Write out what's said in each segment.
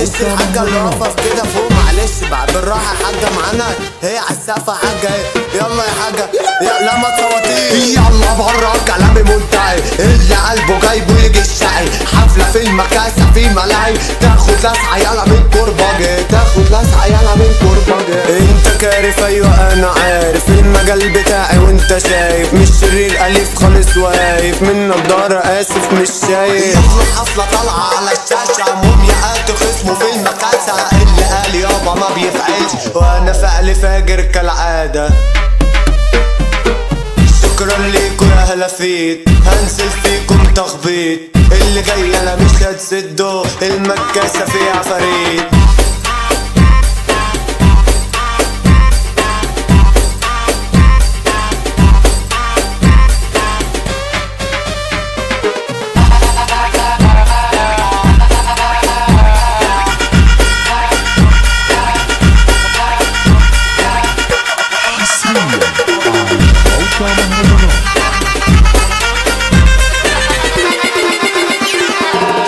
معلش الحاجة اللي واقفة كده فوق، معلش بقى بالراحة يا حاجة معانا، هي عالسقفة حاجة يلا يا حاجة لا ما تصوتيش. يلا برا كلامي منتهي، اللي قلبه جايبه يجي الشقي، حفلة في المكاسة في ملاهي، تاخد لسعة يلا من كرباجي، تاخد لسعة يلا من كرباجي. انت كارف ايوه انا عارف المجال بتاعي وانت شايف، مش شرير اليف خالص واقف من نضارة اسف مش شايف. حفلة طالعة على الشاشة، مومياءات خصمه في المكاسة، اللي قال يابا ما بيفعلش وانا فعل فاجر كالعادة. شكرا ليكوا يا هلافيت، هنزل فيكم تخبيط، اللي جاي انا مش هتسده، المكاسة فيها عفاريت.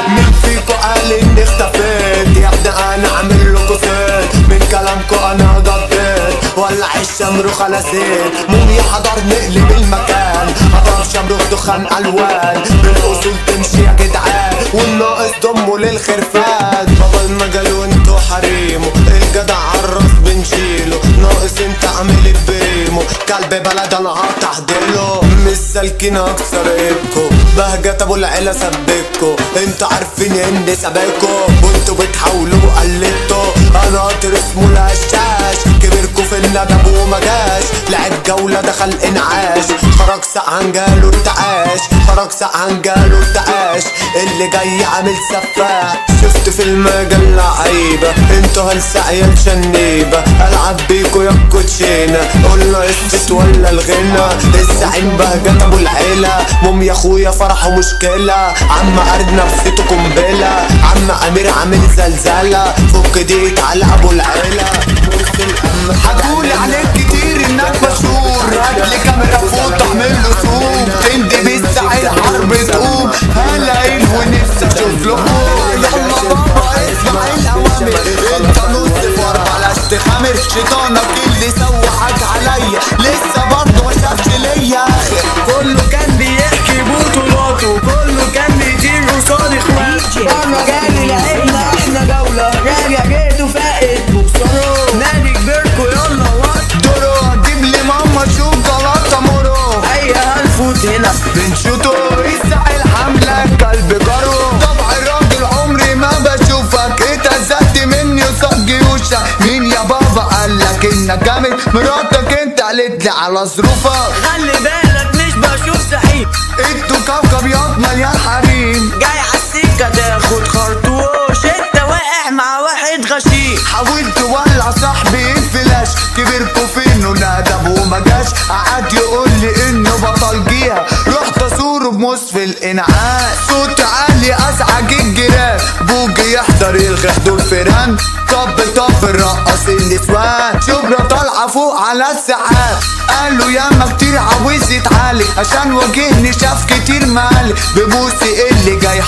مين فيكو قال اني اختفيت؟ يا ابني انا عامل لكو سيت، من كلامكو انا ضديت، ولع الشمروخ على زيت، موميا حضر نقلب المكان، حضر شمروخ دخان الوان، بالاصول تمشي يا جدعان، والناقص ضمه للخرفان، بابا المجال وانتو حريمه، الجدع عالراس بنشيله، ناقص انت عامل بيمو، كلب بلد انا هتحضيله، مش سالكين اكسر ايدكو، بهجة ابو العيلة سبكو، انتوا عارفين اني سابقكو، وانتوا بتحاولوا قلدتوا، انا قطر اسمه الهشاش، كبيركو في الندب ومجاش، لعب جولة دخل انعاش، خرج سقعان جاله ارتعاش، خرج سقعان جاله ارتعاش، اللي جاي عامل سفاح، شفت في المجال لعيبة، انتوا هالسعية شنيبة، العب بيكو يا كوتشينة، قولنا الست ولا الغنى، الزعيم بهجة ابو العيلة، موميا اخويا فرحه مشكلة، عم ارد نفسيته قنبلة، عم امير عامل زلزلة، فك ديت على ابو العيلة، هتقول عليك كتير انك مشهور، هاتلي كاميرا فوق تعمل له زوم، تندي بالساعة الحرب تقوم، هلاقيل ونفسي اشوف له يلا بابا اسمع الاوامر، انت نص فار بلاش تخامر، شيطانك اللي سوحك عليا، لسه برضه ما شافش ليا، كله كان بيحكي بطولاته، كله كان بيطير قصاد اخواته، انا جالي لعبنا احنا جولة، راجع جيت وفاقد بخساره، نادي كبيركو يلا وقت دورو، هتجيب لي ماما شوكولاتة مورو، اي هنفوت هنا بنشوتو يسعى الحملة كلب جارو، طبع الراجل عمري ما بشوفك، اتهزقت مني وصاب جيوشك، مين يا بابا قالك انك جامد، مراتك انت قالت لي على ظروفك، خلي بالك مش بشوف سعيد، انتوا كوكب ياض مليان حريم، جاي عالسكة تاخد خرطوش، انت واقع مع واحد غشيم، حاولت تولع صاحبي الفلاش، كبيركوا فين وندب ومجاش، قعد يقول لي انه بطل جيها، رحت اصوره بمصف الانعاش، صوت عالي ازعج الجيران، بوجي يحضر يلغي حضور فيران، طب الرقص النسوان، شبرا طالعه فوق على السحاب، قالوا ياما كتير عاوز يتعالج، عشان واجهني شاف كتير مالي، ببوسي اللي جاي